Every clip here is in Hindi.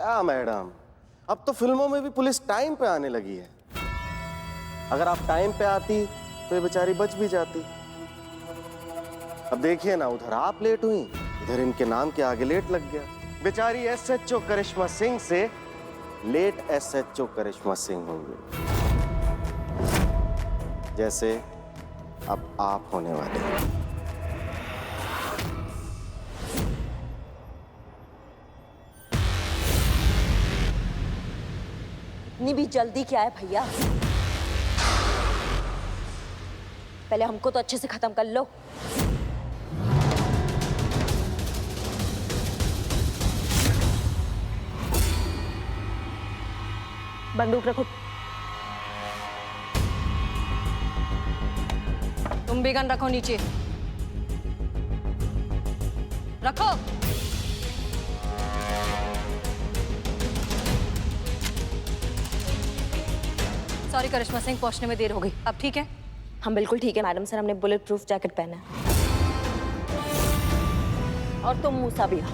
क्या मैडम, अब तो फिल्मों में भी पुलिस टाइम पे आने लगी है। अगर आप टाइम पे आती तो ये बेचारी बच भी जाती। अब देखिए ना, उधर आप लेट हुई, इधर इनके नाम के आगे लेट लग गया। बेचारी एसएचओ करिश्मा सिंह से लेट एसएचओ करिश्मा सिंह होंगे, जैसे अब आप होने वाले हैं। इतनी भी जल्दी क्या है भैया? पहले हमको तो अच्छे से खत्म कर लो। बंदूक रखो। तुम भी गन रखो नीचे। रखो। सॉरी करिश्मा सिंह, पहुंचने में देर हो गई। अब ठीक है? हम बिल्कुल ठीक है मैडम सर, हमने बुलेट प्रूफ जैकेट पहना है। और तुम मूसा भी हो।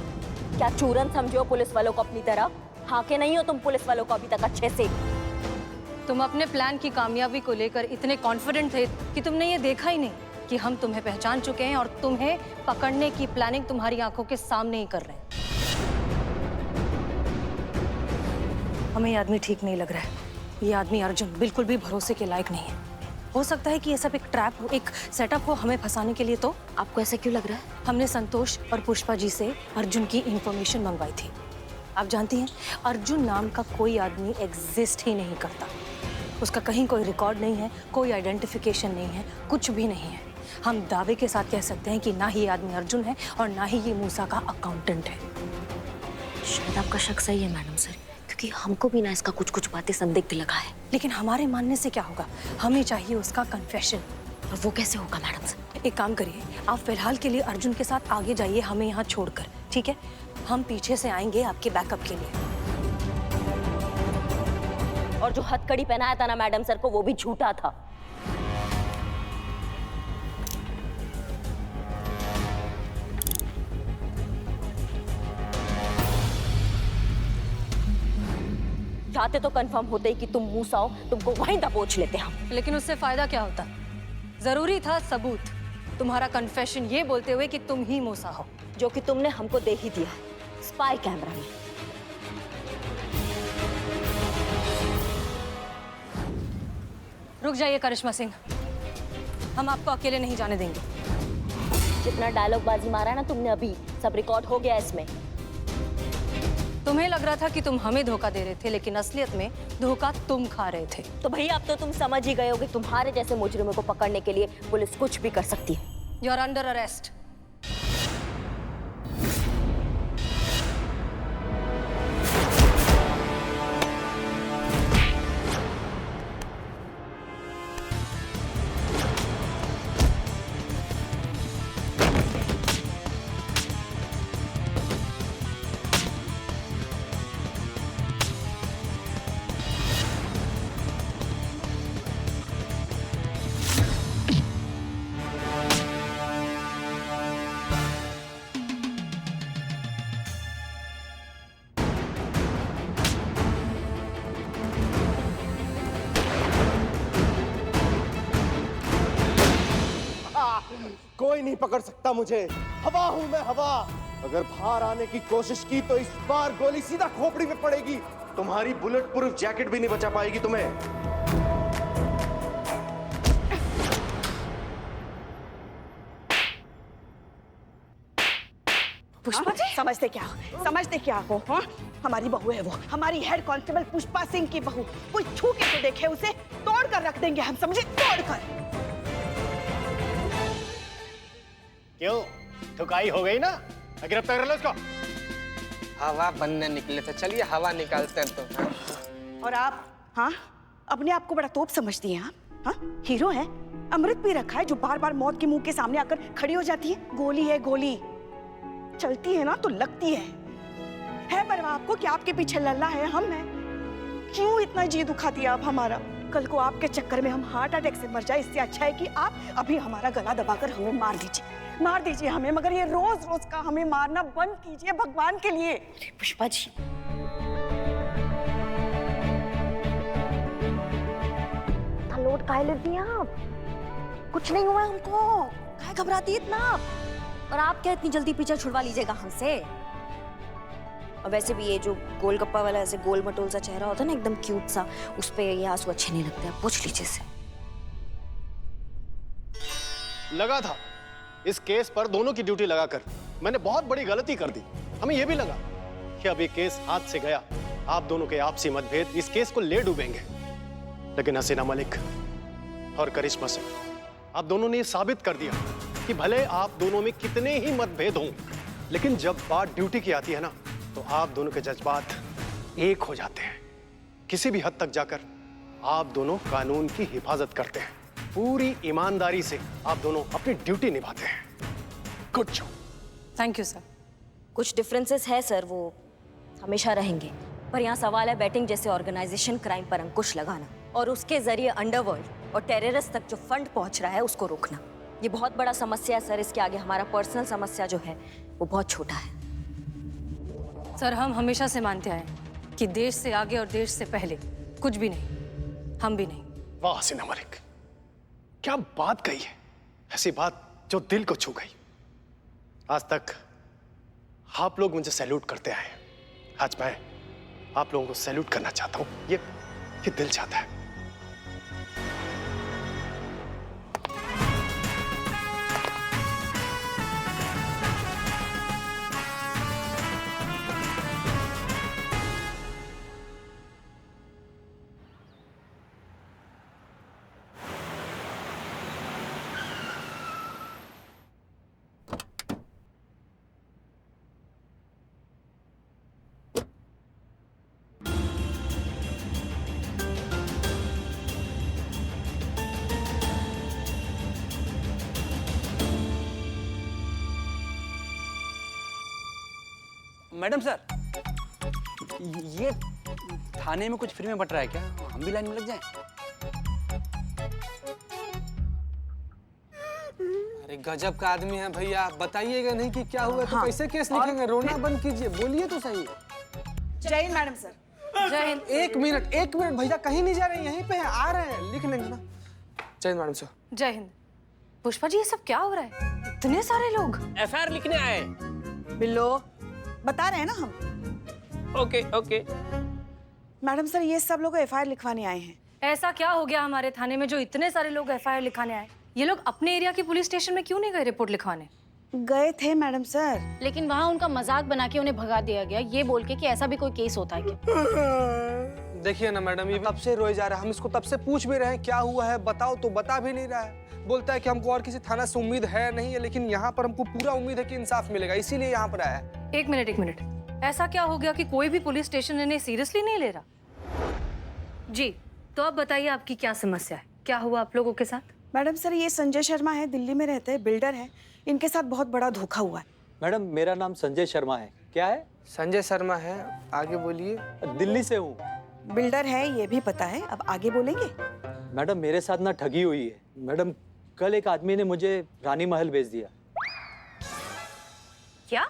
क्या चूरन समझो पुलिस वालों को अपनी तरह? हाँ के नहीं हो तुम पुलिस वालों को अभी तक अच्छे से? तुम अपने प्लान की कामयाबी को लेकर इतने कॉन्फिडेंट थे कि तुमने ये देखा ही नहीं कि हम तुम्हें पहचान चुके हैं और तुम्हें पकड़ने की प्लानिंग तुम्हारी आंखों के सामने ही कर रहे हैं। हमें ये आदमी ठीक नहीं लग रहा है। ये आदमी अर्जुन बिल्कुल भी भरोसे के लायक नहीं है। हो सकता है कि ये सब एक ट्रैप हो, एक सेटअप हो हमें फंसाने के लिए। तो आपको ऐसा क्यों लग रहा है? हमने संतोष और पुष्पा जी से अर्जुन की इंफॉर्मेशन मंगवाई थी। आप जानती हैं, अर्जुन नाम का कोई आदमी एग्जिस्ट ही नहीं करता। उसका कहीं कोई रिकॉर्ड नहीं है, कोई आइडेंटिफिकेशन नहीं है, कुछ भी नहीं है। हम दावे के साथ कह सकते हैं कि ना ही ये आदमी अर्जुन है और ना ही ये मूसा का अकाउंटेंट है। शायद आपका शक सही है मैडम सर, क्योंकि हमको भी ना इसका कुछ कुछ बातें संदिग्ध लगा है। लेकिन हमारे मानने से क्या होगा? हमें चाहिए उसका कन्फेशन। और वो कैसे होगा मैडम सर? एक काम करिए, आप फिलहाल के लिए अर्जुन के साथ आगे जाइए, हमें यहाँ छोड़कर, ठीक है? हम पीछे से आएंगे आपके बैकअप के लिए। और जो हथकड़ी पहनाया था ना मैडम सर को, वो भी झूठा था। चाहते तो कंफर्म होते ही कि तुम मूसा हो, तुमको वहीं दबोच लेते हम। लेकिन उससे फायदा क्या होता? जरूरी था सबूत, तुम्हारा कन्फेशन ये बोलते हुए कि तुम ही मूसा हो। जो कि तुमने हमको दे ही दिया, स्पाई कैमरा में। रुक जाइए करिश्मा सिंह, हम आपको अकेले नहीं जाने देंगे। जितना डायलॉग बाजी मारा है ना तुमने अभी, सब रिकॉर्ड हो गया इसमें। तुम्हें लग रहा था कि तुम हमें धोखा दे रहे थे, लेकिन असलियत में धोखा तुम खा रहे थे। तो भैया अब तो तुम समझ ही गए होगे, तुम्हारे जैसे मुजरिमों को पकड़ने के लिए पुलिस कुछ भी कर सकती है। You are under arrest. कोई नहीं पकड़ सकता मुझे, हवा हूं मैं, हवा। अगर बाहर आने की कोशिश की तो इस बार गोली सीधा खोपड़ी में पड़ेगी। तुम्हारी बुलेट प्रूफ जैकेट भी नहीं बचा पाएगी तुम्हें। पुष्पा जी समझते क्या हो? हाँ? हमारी बहू है वो, हमारी हेड कांस्टेबल पुष्पा सिंह की बहू। कोई छू के तो देखे उसे, तोड़ कर रख देंगे हम, समझे? तोड़ कर। क्यों, ठुकाई हो गई ना? गिरफ्तार कर लो उसको। हवा बनने निकले थे, चलिए हवा निकालते हैं तो। और आप, हाँ, अपने आप को बड़ा तोप समझती हैं आप? हाँ, हीरो है, अमृत भी रखा है जो बार बार मौत के मुंह के सामने आकर खड़ी हो जाती है। गोली है गोली, चलती है ना तो लगती है परवाह आपको कि आपके पीछे लल्ला है, हम हैं। क्यों इतना जी दुखा दिया आप हमारा? कल को आपके चक्कर में हम हार्ट अटैक से मर जाए, इससे अच्छा है कि आप अभी हमारा गला दबाकर हमें मार दीजिए हमें, मगर ये रोज रोज का हमें मारना बंद कीजिए भगवान के लिए। पुष्पा जी, लोड काहे लेती हैं आप? कुछ नहीं हुआ है हमको, काहे घबराती है इतना? और आप क्या इतनी जल्दी पीछे छुड़वा लीजिएगा हमसे? और वैसे भी ये जो गोलगप्पा वाला ऐसे गोल मटोल सा चेहरा होता है ना, एकदम क्यूट सा, उस पे ये आंसू अच्छे नहीं लगते। आप पूछ लीजिए से। लगा था इस केस पर दोनों की ड्यूटी लगाकर मैंने बहुत बड़ी गलती कर दी। हमें यह भी लगा कि अब ये केस हाथ से गया, आप दोनों के आपसी मतभेद इस केस को ले डूबेंगे। लेकिन हसीना मलिक और करिश्मा सिंह, आप दोनों ने ये साबित कर दिया कि भले आप दोनों में कितने ही मतभेद हों, लेकिन जब बात ड्यूटी की आती है ना, तो आप दोनों के जज्बात एक हो जाते हैं। किसी भी हद तक जाकर आप दोनों कानून की हिफाजत करते हैं। पूरी ईमानदारी से आप दोनों अपनी ड्यूटी निभाते हैं। Good job. Thank you sir. कुछ डिफरेंसेस है सर, वो हमेशा रहेंगे, पर यहाँ सवाल है बैटिंग जैसे ऑर्गेनाइजेशन क्राइम पर अंकुश लगाना और उसके जरिए अंडरवर्ल्ड और टेररिस्ट तक जो फंड पहुंच रहा है उसको रोकना। ये बहुत बड़ा समस्या है सर। इसके आगे हमारा पर्सनल समस्या जो है वो बहुत छोटा है। सर, हम हमेशा से मानते आए कि देश से आगे और देश से पहले कुछ भी नहीं, हम भी नहीं। वाह हसीना मलिक, क्या बात कही है, ऐसी बात जो दिल को छू गई। आज तक आप लोग मुझे सैल्यूट करते आए, आज मैं आप लोगों को सैल्यूट करना चाहता हूं। ये दिल चाहता है। मैडम सर, ये थाने में कुछ फ्री में बट रहा है क्या? हम भी लाइन में लग जाएं? अरे गजब का आदमी है भैया, बताइएगा नहीं कि क्या हुआ तो कैसे केस लिखेंगे? रोना बंद कीजिए, बोलिए तो सही। जय हिंद मैडम सर। जय हिंद। एक मिनट भैया, कहीं नहीं जा रहे, यहीं पे है, आ रहे हैं, लिख लेंगे ना। जय हिंद मैडम सर। जय हिंद। पुष्पा जी, ये सब क्या हो रहा है? इतने सारे लोग। एफआईआर लिखने आए। बिल्लो, बता रहे हैं ना हम। ओके। मैडम सर, ये सब लोग एफआईआर लिखवाने आए हैं। ऐसा क्या हो गया हमारे थाने में जो इतने सारे लोग एफआईआर लिखाने आए? ये लोग अपने एरिया की पुलिस स्टेशन में क्यों नहीं गए रिपोर्ट लिखवाने? गए थे मैडम सर, लेकिन वहाँ उनका मजाक बना के उन्हें भगा दिया गया, ये बोल के कि ऐसा भी कोई केस होता है क्या? देखिए ना मैडम, ये तब से रोए जा रहा है। हम इसको तब से पूछ भी रहे हैं क्या हुआ है, बताओ तो बता भी नहीं रहा है। बोलता है कि हमको और किसी थाना से उम्मीद है नहीं है, लेकिन यहाँ पर हमको पूरा उम्मीद है कि इंसाफ मिलेगा, इसीलिए यहाँ पर आया है। एक मिनट, ऐसा क्या हो गया कि कोई भी पुलिस स्टेशन इन्हें सीरियसली नहीं ले रहा? जी, तो अब बताइए आपकी क्या समस्या है, क्या हुआ आप लोगों के साथ? मैडम सर, ये संजय शर्मा है, दिल्ली में रहते हैं, बिल्डर हैं। इनके साथ बहुत बड़ा धोखा हुआ है। मैडम, मेरा नाम संजय शर्मा है। क्या है? संजय शर्मा है, आगे बोलिए। दिल्ली से हूँ। बिल्डर है, ये भी पता है, अब आगे बोलेंगे? मैडम, मेरे साथ ना ठगी हुई है। मैडम, कल एक आदमी ने मुझे रानी महल भेज दिया। क्या?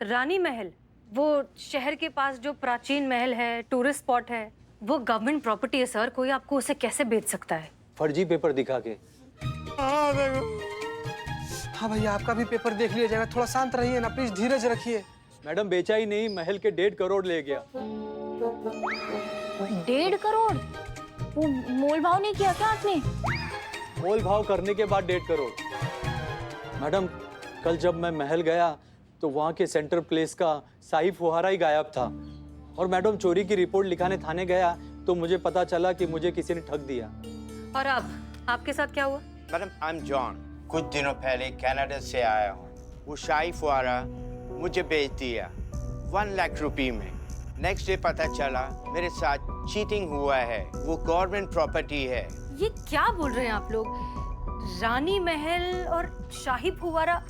रानी महल? वो शहर के पास जो प्राचीन महल है, टूरिस्ट स्पॉट है, वो गवर्नमेंट प्रॉपर्टी है सर। कोई आपको उसे कैसे बेच सकता है? फर्जी पेपर दिखा के। हाँ भैया, आपका भी पेपर देख लिया जाएगा, थोड़ा शांत रहिए ना प्लीज, धीरज रखिए। मैडम, बेचा ही नहीं, महल के 1.5 करोड़ ले गया। 1.5 करोड़? वो मोल भाव नहीं किया क्या आपने? मोल भाव करने के बाद 1.5 करोड़। मैडम, कल जब मैं महल गया तो वहाँ के सेंट्रल प्लेस का शाही फुहारा ही गायब था। और मैडम, चोरी की रिपोर्ट लिखाने थाने गया तो मुझे पता चला कि मुझे किसी ने ठग दिया। और आपके साथ क्या हुआ? Madam, I am John. कुछ दिनों पहले कनाडा से आया हूँ। वो शाही फुहारा मुझे बेच दिया 1 लाख रुपए में। नेक्स्ट डे पता चला मेरे साथ चीटिंग हुआ है, वो गवर्नमेंट प्रॉपर्टी है। ये क्या बोल रहे हैं आप लोग? रानी महल और शाही फुहारा?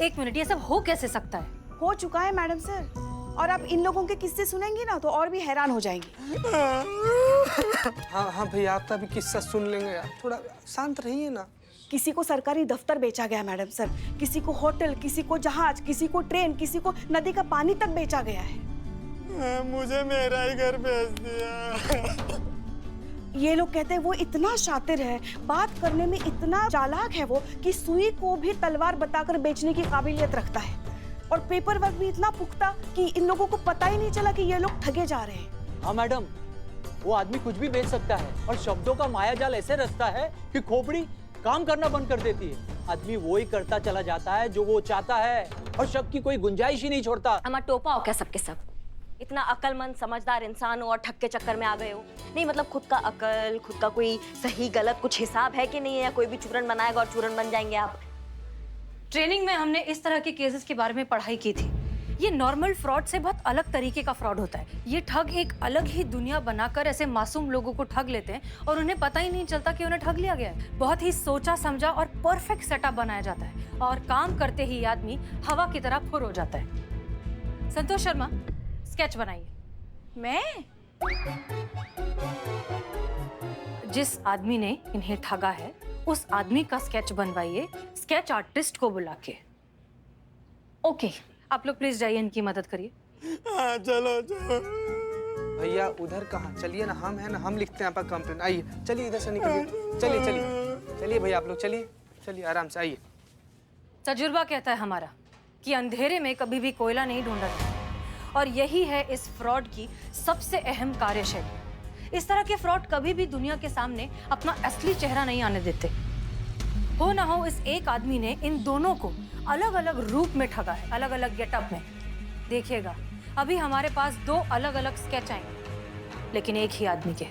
एक मिनट, ये सब हो कैसे सकता है? हो चुका है मैडम सर, और आप इन लोगों के किस्से सुनेंगी ना तो और भी हैरान हो जाएंगी। हाँ भैया, आपका भी किस्सा सुन लेंगे, आप थोड़ा शांत रहिए ना। किसी को सरकारी दफ्तर बेचा गया मैडम सर, किसी को होटल, किसी को जहाज, किसी को ट्रेन, किसी को नदी का पानी तक बेचा गया है। मुझे मेरा ही घर भेज दिया। ये लोग कहते हैं वो इतना शातिर है, बात करने में इतना चालाक है वो कि सुई को भी तलवार बताकर बेचने की काबिलियत रखता है। और पेपर वर्क भी इतना पुख्ता कि इन लोगों को पता ही नहीं चला कि ये लोग ठगे जा रहे हैं। हाँ मैडम, वो आदमी कुछ भी बेच सकता है और शब्दों का मायाजाल ऐसे रचता है कि खोपड़ी काम करना बंद कर देती है। आदमी वो ही करता चला जाता है जो वो चाहता है और शक की कोई गुंजाइश ही नहीं छोड़ता। हमारा टोपा हो क्या सबके सब? इतना अक्लमंद समझदार इंसान हो और ठग के चक्कर में आ गए हो? नहीं मतलब खुद का अकल, खुद का कोई सही गलत कुछ हिसाब है कि नहीं है? या कोई भी चूरन बनाएगा और चूरन बन जाएंगे आप? ट्रेनिंग में हमने इस तरह के केसेस के बारे में पढ़ाई की थी। ये नॉर्मल फ्रॉड से बहुत अलग तरीके का फ्रॉड होता है। ये ठग एक अलग ही दुनिया बनाकर ऐसे मासूम लोगों को ठग लेते हैं और उन्हें पता ही नहीं चलता कि उन्हें ठग लिया गया है। बहुत ही सोचा समझा और परफेक्ट सेटअप बनाया जाता है और काम करते ही आदमी हवा की तरह फुर हो जाता है। संतोष शर्मा, स्केच बनाइए। मैं? जिस आदमी ने इन्हें ठगा है उस आदमी का स्केच बनवाइए, स्केच आर्टिस्ट को बुला के। ओके। आप लोग प्लीज जाइए, इनकी मदद करिए। भैया उधर कहाँ, चलिए ना, हम है ना, हम लिखते हैं आपका कंप्लेन। आइए, चलिए इधर से निकलिए, चलिए चलिए चलिए भैया, आप लोग चलिए चलिए आराम से आइए। तजुर्बा कहता है हमारा कि अंधेरे में कभी भी कोयला नहीं ढूंढा जाता और यही है इस फ्रॉड की सबसे अहम कार्यशैली। इस तरह के फ्रॉड कभी भी दुनिया के सामने अपना असली चेहरा नहीं आने देते। हो ना हो इस एक आदमी ने इन दोनों को अलग अलग रूप में ठगा है, अलग अलग गेटअप में। देखिएगा, अभी हमारे पास 2 अलग अलग स्केच आएंगे लेकिन एक ही आदमी के।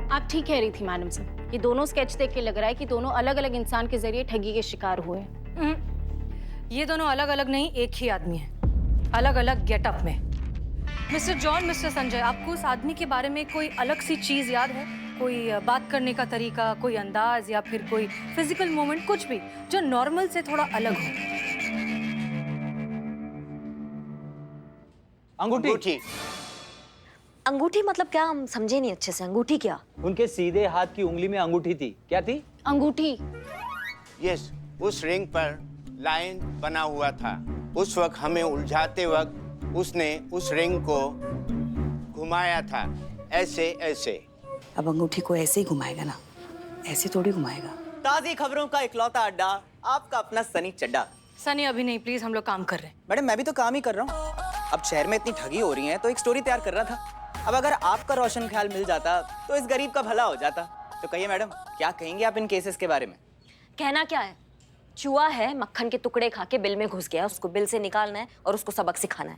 आप ठीक कह रही थी मैडम से। ये दोनों स्केच देख के लग रहा है कि दोनों अलग अलग इंसान के जरिए ठगी के शिकार हुए। ये दोनों अलग अलग नहीं, एक ही आदमी है, अलग अलग गेटअप में। मिस्टर जॉन, मिस्टर संजय, आपको उस आदमी के बारे में कोई अलग सी चीज याद है? कोई बात करने का तरीका, कोई अंदाज या फिर कोई फिजिकल मूवमेंट, कुछ भी जो नॉर्मल से थोड़ा अलग हो? अंगूठी। अंगूठी मतलब क्या? हम समझे नहीं अच्छे से। अंगूठी क्या? उनके सीधे हाथ की उंगली में अंगूठी थी। क्या थी? अंगूठी। यस, उस रिंग पर लाइन बना हुआ था। उस वक्त हमें उलझाते वक्त उसने उस रिंग को घुमाया था, ऐसे ऐसे। अब अंगूठी को ऐसे ही घुमाएगा ना, ऐसे थोड़ी घुमाएगा। ताज़ी खबरों का इकलौता अड्डा, आपका अपना सनी चड्डा। सनी अभी नहीं, प्लीज, हम लोग काम कर रहे हैं। मैडम मैं भी तो काम ही कर रहा हूँ। अब शहर में इतनी ठगी हो रही है तो एक स्टोरी तैयार कर रहा था। अब अगर आपका रोशन ख्याल मिल जाता तो इस गरीब का भला हो जाता। तो कहिए मैडम, क्या कहेंगे आप इन केसेस के बारे में? कहना क्या है? चूहा है, मक्खन के टुकड़े खा के बिल में घुस गया, उसको बिल से निकालना है और उसको सबक सिखाना है।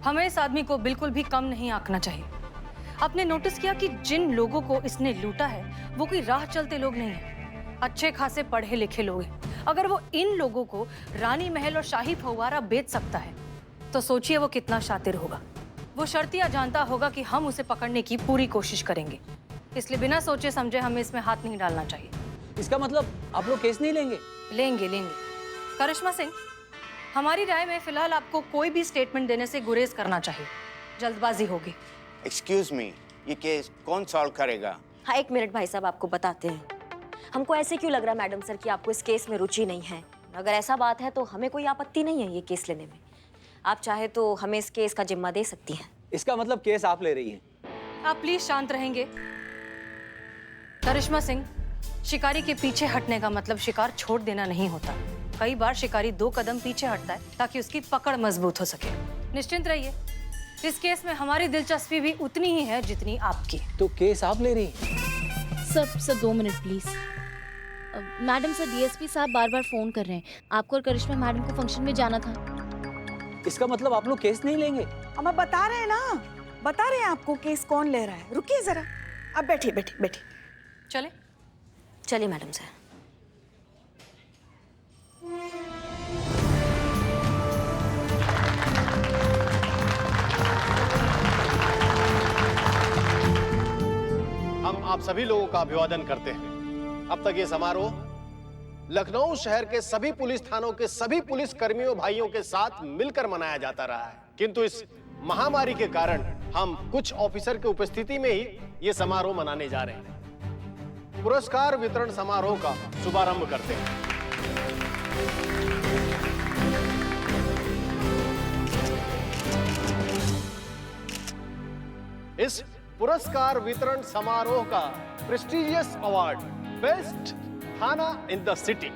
हमें इस आदमी को बिल्कुल भी कम नहीं आंकना चाहिए। आपने नोटिस किया कि जिन लोगों को इसने लूटा है वो कोई राह चलते लोग नहीं हैं, अच्छे खासे पढ़े लिखे लोग हैं। अगर वो इन लोगों को रानी महल और शाही फव्वारा बेच सकता है तो सोचिए वो कितना शातिर होगा। वो शर्तिया जानता होगा कि हम उसे पकड़ने की पूरी कोशिश करेंगे, इसलिए बिना सोचे समझे हमें इसमें हाथ नहीं डालना चाहिए। इसका मतलब आप लोग केस नहीं लेंगे? लेंगे लेंगे। करिश्मा सिंह, हमारी राय में फिलहाल आपको कोई भी स्टेटमेंट देने से गुरेज करना चाहिए, जल्दबाजी होगी। एक्सक्यूज मी, ये केस कौन सॉल्व करेगा? हाँ, 1 मिनट भाई साहब, आपको बताते हैं। हमको ऐसे क्यों लग रहा है मैडम सर कि आपको इस केस में रुचि नहीं है? अगर ऐसा बात है तो हमें कोई आपत्ति नहीं है ये केस लेने में। आप चाहे तो हमें इस केस का जिम्मा दे सकती हैं। इसका मतलब केस आप ले रही हैं? आप प्लीज शांत रहेंगे? करिश्मा सिंह, शिकारी के पीछे हटने का मतलब शिकार छोड़ देना नहीं होता। कई बार शिकारी 2 कदम पीछे हटता है ताकि उसकी पकड़ मजबूत हो सके। निश्चिंत रहिए, इस केस में हमारी दिलचस्पी भी उतनी ही है जितनी आपकी। तो केस आप ले रही हैं? Sir 2 minute please. Madam sir, DSP साहब बार बार फोन कर रहे हैं। आपको और करिश्मा मैडम को फंक्शन में जाना था। इसका मतलब आप लोग केस नहीं लेंगे? हम अब बता रहे हैं ना, बता रहे हैं आपको केस कौन ले रहा है। रुकिए जरा, अब बैठिए बैठिए बैठिए। चले चलिए मैडम सर। हम आप सभी लोगों का अभिवादन करते हैं। अब तक ये समारोह लखनऊ शहर के सभी पुलिस थानों के सभी पुलिस कर्मियों भाइयों के साथ मिलकर मनाया जाता रहा है, किंतु इस महामारी के कारण हम कुछ ऑफिसर की उपस्थिति में ही ये समारोह मनाने जा रहे हैं। पुरस्कार वितरण समारोह का शुभारंभ करते हैं। पुरस्कार वितरण समारोह का प्रेस्टिजियस अवार्ड बेस्ट थाना इन द सिटी,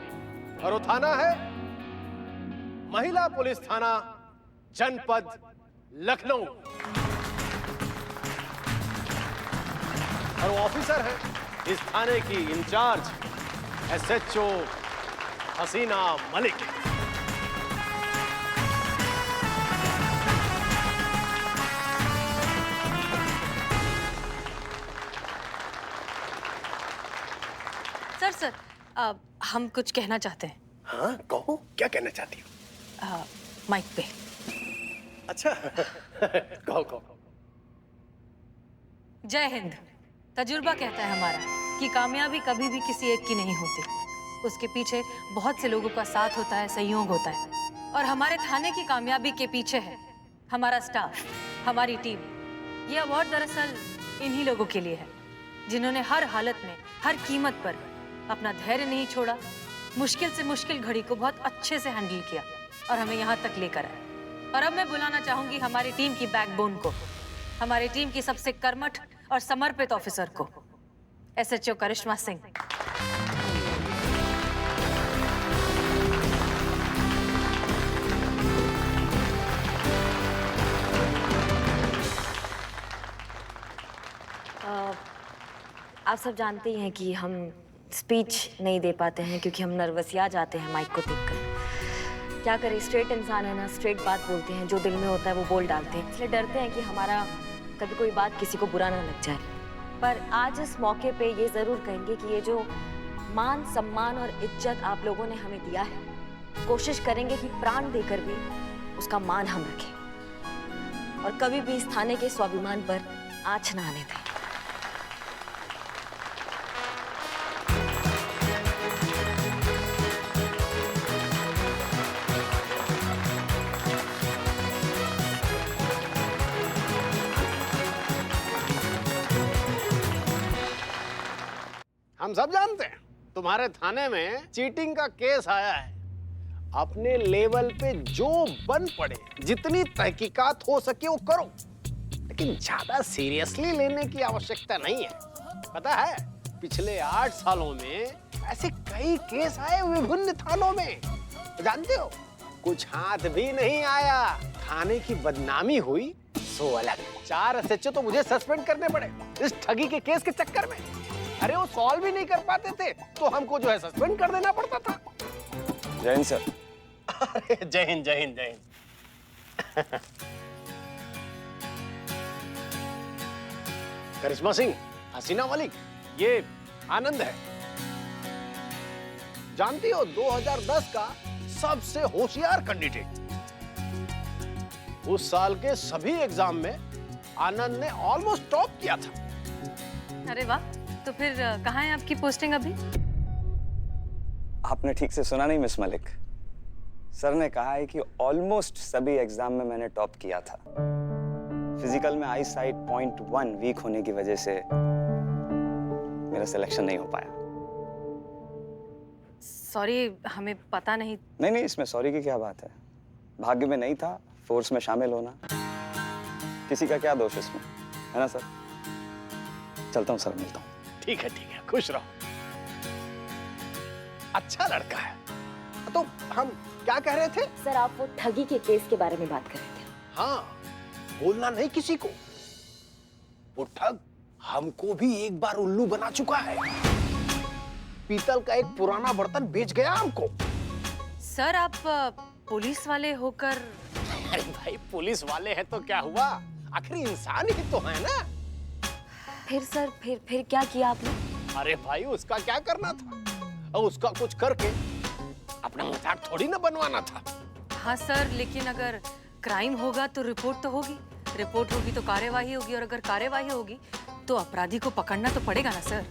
और वो थाना है महिला पुलिस थाना जनपद लखनऊ, और वो ऑफिसर है इस थाने की इंचार्ज SHO हसीना मलिक। सर हम कुछ कहना चाहते हैं। हाँ कहो, क्या कहना चाहती हो? माइक पे। अच्छा कहो कहो। जय हिंद। तजुर्बा कहता है हमारा कि कामयाबी कभी भी किसी एक की नहीं होती, उसके पीछे बहुत से लोगों का साथ होता है, सहयोग होता है, और हमारे थाने की कामयाबी के पीछे है हमारा स्टाफ, हमारी टीम। ये अवार्ड दरअसल इन्हीं लोगों के लिए है जिन्होंने हर हालत में, हर कीमत पर अपना धैर्य नहीं छोड़ा, मुश्किल से मुश्किल घड़ी को बहुत अच्छे से हैंडल किया और हमें यहाँ तक लेकर आए। और अब मैं बुलाना चाहूंगी हमारी टीम की बैकबोन को, हमारी टीम की सबसे कर्मठ और समर्पित ऑफिसर को, SHO करिश्मा सिंह। आप सब जानते ही हैं कि हम स्पीच नहीं दे पाते हैं क्योंकि हम नर्वसिया जाते हैं माइक को देखकर। क्या करें, स्ट्रेट इंसान है ना, स्ट्रेट बात बोलते हैं, जो दिल में होता है वो बोल डालते हैं, इसलिए डरते हैं कि हमारा कभी कोई बात किसी को बुरा ना लग जाए। पर आज इस मौके पे ये ज़रूर कहेंगे कि ये जो मान, सम्मान और इज्जत आप लोगों ने हमें दिया है, कोशिश करेंगे कि प्राण देकर भी उसका मान हम रखें और कभी भी इस थाने के स्वाभिमान पर आँच ना आने दें। हम सब जानते हैं तुम्हारे थाने में चीटिंग का केस आया है। अपने लेवल पे जो बन पड़े, जितनी तहकीकात हो सके वो करो, लेकिन ज्यादा सीरियसली लेने की आवश्यकता नहीं है। पता है, पिछले 8 सालों में ऐसे कई केस आए विभिन्न थानों में, जानते हो, कुछ हाथ भी नहीं आया, थाने की बदनामी हुई सो अलग। 4 SHO तो मुझे सस्पेंड करने पड़े इस ठगी के केस के चक्कर में। अरे वो सॉल्व भी नहीं कर पाते थे तो हमको जो है सस्पेंड कर देना पड़ता था। जय हिंद सर। अरे जय हिंद जय हिंद जय हिंद। करिश्मा सिंह, हसीना मलिक, ये आनंद है। जानती हो 2010 का सबसे होशियार कैंडिडेट। उस साल के सभी एग्जाम में आनंद ने ऑलमोस्ट टॉप किया था। अरे वाह, तो फिर कहाँ है आपकी पोस्टिंग अभी? आपने ठीक से सुना नहीं मिस मलिक। सर ने कहा है कि ऑलमोस्ट सभी एग्जाम में मैंने टॉप किया था। फिजिकल में आई साइट 0.1 वीक होने की वजह से मेरा सिलेक्शन नहीं हो पाया। सॉरी, हमें पता नहीं। नहीं, इसमें सॉरी की क्या बात है। भाग्य में नहीं था फोर्स में शामिल होना, किसी का क्या दोष इसमें, है ना सर? चलता हूँ सर, मिलता हूँ। ठीक है, खुश रहो। अच्छा लड़का है। तो हम क्या कह रहे थे? सर, आप वो ठगी के केस के बारे में बात कर रहे थे। हाँ, बोलना नहीं किसी को। वो ठग हमको भी एक बार उल्लू बना चुका है। पीतल का एक पुराना बर्तन बेच गया हमको। सर, आप पुलिस वाले होकर? अरे भाई, पुलिस वाले हैं तो क्या हुआ, आखिर इंसान ही तो है ना। फिर सर, फिर क्या किया आपने? अरे भाई, उसका क्या करना था, और उसका कुछ करके अपना मजाक थोड़ी ना बनवाना था। हाँ सर, लेकिन अगर क्राइम होगा तो रिपोर्ट तो होगी, रिपोर्ट होगी तो कार्यवाही होगी, और अगर कार्यवाही होगी तो अपराधी को पकड़ना तो पड़ेगा ना सर।